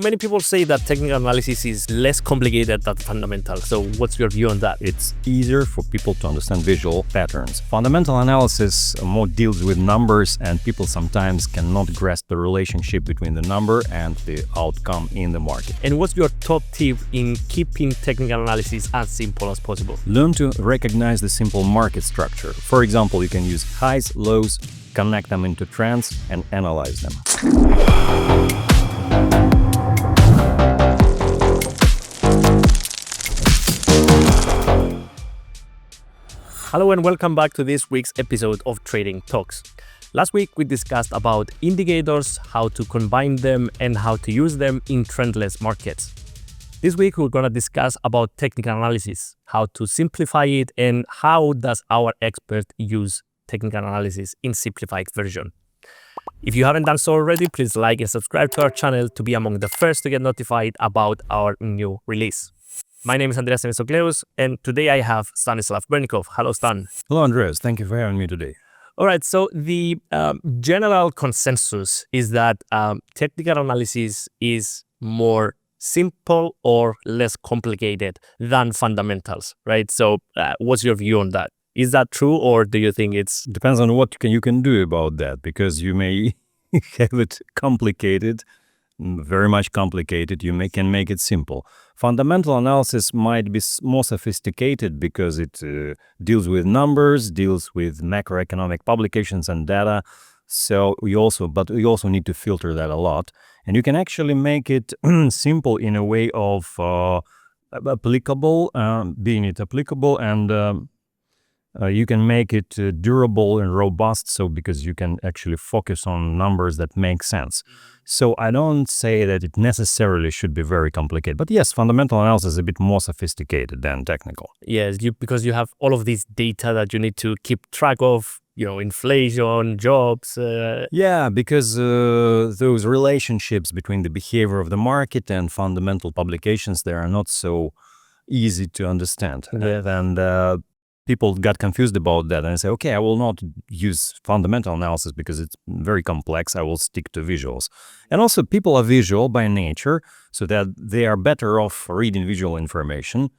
many people say that technical analysis is less complicated than fundamental. So what's your view on that? It's easier for people to understand visual patterns. Fundamental analysis more deals with numbers, and people sometimes cannot grasp the relationship between the number and the outcome in the market. And what's your top tip in keeping technical analysis as simple as possible? Learn to recognize the simple market structure. For example, you can use highs, lows, connect them into trends, and analyze them. Hello and welcome back to this week's episode of Trading Talks. Last week we discussed about indicators, how to combine them and how to use them in trendless markets. This week we're going to discuss about technical analysis, how to simplify it and how does our expert use technical analysis in simplified version. If you haven't done so already, please like and subscribe to our channel to be among the first to get notified about our new release. My name is Antreas Themistoklelous, and today I have Stanislav Bernukhov. Hello, Stan. Hello, Andreas. Thank you for having me today. All right, so the general consensus is that technical analysis is more simple or less complicated than fundamentals, right? So what's your view on that? Is that true, or do you think it's... Depends on what you can do about that, because you may have it complicated, very much complicated. You can make it simple. Fundamental analysis might be more sophisticated because it deals with numbers, deals with macroeconomic publications and data. So we also need to filter that a lot. And you can actually make it simple in a way of applicable, and you can make it durable and robust, so because you can actually focus on numbers that make sense. So I don't say that it necessarily should be very complicated, but yes, fundamental analysis is a bit more sophisticated than technical. Yes, because you have all of these data that you need to keep track of, inflation, jobs. Yeah, because those relationships between the behavior of the market and fundamental publications, they are not so easy to understand. And people got confused about that and say, okay, I will not use fundamental analysis because it's very complex. I will stick to visuals. And also people are visual by nature, so that they are better off reading visual information,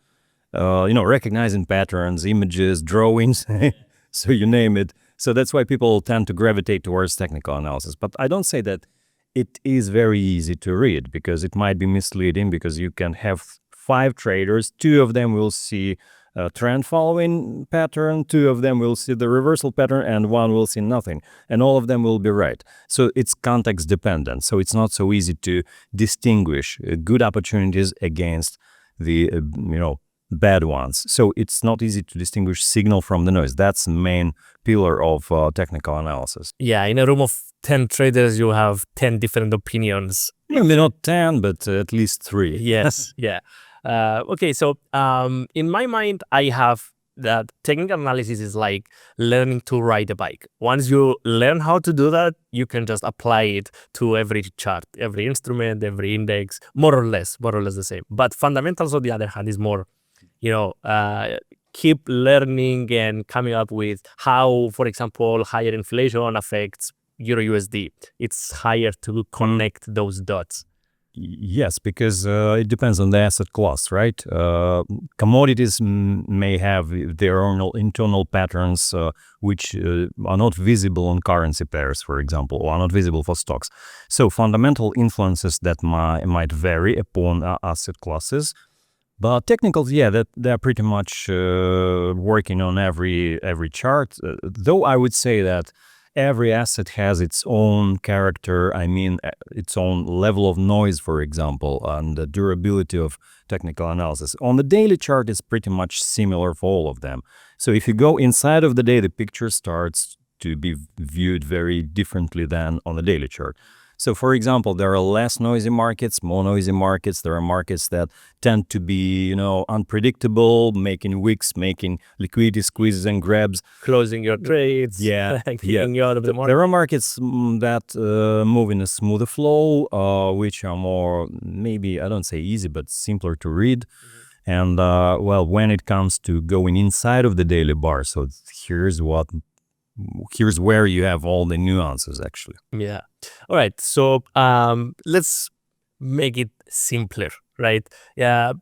recognizing patterns, images, drawings, so you name it. So that's why people tend to gravitate towards technical analysis. But I don't say that it is very easy to read, because it might be misleading, because you can have 5 traders, 2 of them will see a trend following pattern, 2 of them will see the reversal pattern, and 1 will see nothing, and all of them will be right. So it's context dependent, so it's not so easy to distinguish good opportunities against the bad ones. So it's not easy to distinguish signal from the noise. That's the main pillar of technical analysis. Yeah, in a room of 10 traders you have 10 different opinions. Maybe not 10, but at least 3. Yes, yeah. Okay, so in my mind, I have that technical analysis is like learning to ride a bike. Once you learn how to do that, you can just apply it to every chart, every instrument, every index, more or less the same. But fundamentals, on the other hand, is more, keep learning and coming up with how, for example, higher inflation affects Euro-USD. It's higher to connect those dots. Yes, because it depends on the asset class, right? Commodities may have their own internal patterns which are not visible on currency pairs, for example, or are not visible for stocks. So fundamental influences that might vary upon asset classes. But technicals, yeah, that they're pretty much working on every chart. Though I would say that every asset has its own character, its own level of noise, for example, and the durability of technical analysis. On the daily chart, it's pretty much similar for all of them. So if you go inside of the day, the picture starts to be viewed very differently than on the daily chart. So, for example, there are less noisy markets, more noisy markets. There are markets that tend to be, unpredictable, making wicks, making liquidity squeezes and grabs. Closing your trades, kicking you out of the market. There are markets that move in a smoother flow, which are more, maybe, I don't say easy, but simpler to read. And, when it comes to going inside of the daily bar, so here's where you have all the nuances, actually. Yeah. All right. So let's make it simpler, right? Yeah.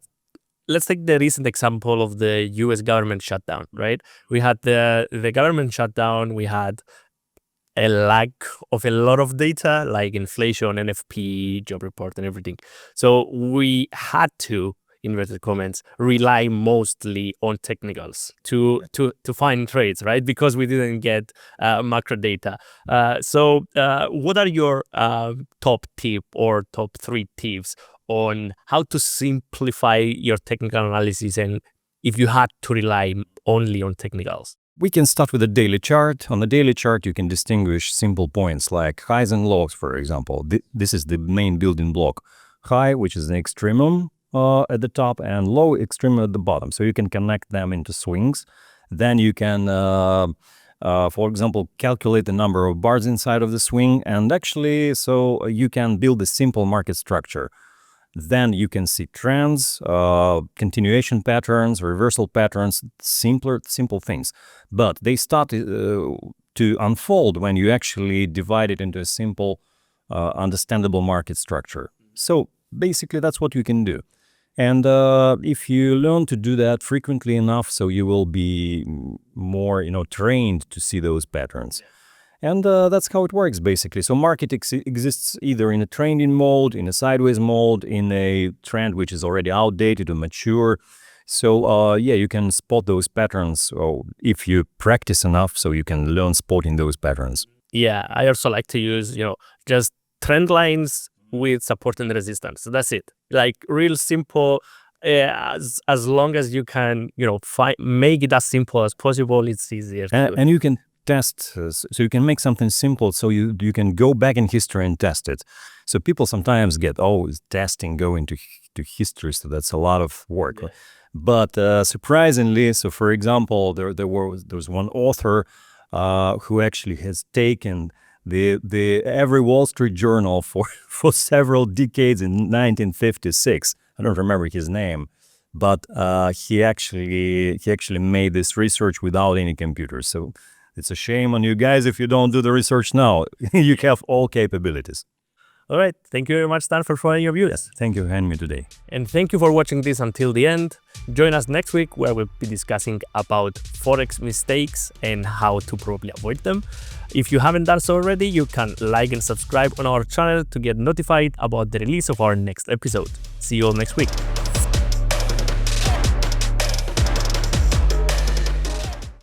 Let's take the recent example of the US government shutdown, right? We had the government shutdown, we had a lack of a lot of data like inflation, NFP, job report, and everything. So we had to, inverted commas, rely mostly on technicals to find trades, right? Because we didn't get macro data. So what are your top tip or top 3 tips on how to simplify your technical analysis, and if you had to rely only on technicals? We can start with a daily chart. On the daily chart, you can distinguish simple points like highs and lows, for example. This is the main building block. High, which is the extremum at the top, and low extremum at the bottom. So you can connect them into swings. Then you can, for example, calculate the number of bars inside of the swing. And actually, so you can build a simple market structure. Then you can see trends, continuation patterns, reversal patterns, simple things. But they start to unfold when you actually divide it into a simple, understandable market structure. So basically, that's what you can do. And if you learn to do that frequently enough, so you will be more, trained to see those patterns. And that's how it works, basically. So market exists either in a trending mode, in a sideways mode, in a trend which is already outdated or mature. So you can spot those patterns if you practice enough, so you can learn spotting those patterns. Yeah, I also like to use, just trend lines with support and resistance. So that's it. Like real simple. As long as you can, make it as simple as possible, it's easier. And you can test, so you can make something simple, so you can go back in history and test it. So people sometimes get, is testing going to history, so that's a lot of work. Yeah. But surprisingly, so for example, there was one author who actually has taken the every Wall Street Journal for several decades in 1956. I don't remember his name, but he actually made this research without any computers. So it's a shame on you guys if you don't do the research now. You have all capabilities. All right. Thank you very much, Stan, for sharing your views. Yes, thank you for having me today. And thank you for watching this until the end. Join us next week, where we'll be discussing about Forex mistakes and how to probably avoid them. If you haven't done so already, you can like and subscribe on our channel to get notified about the release of our next episode. See you all next week.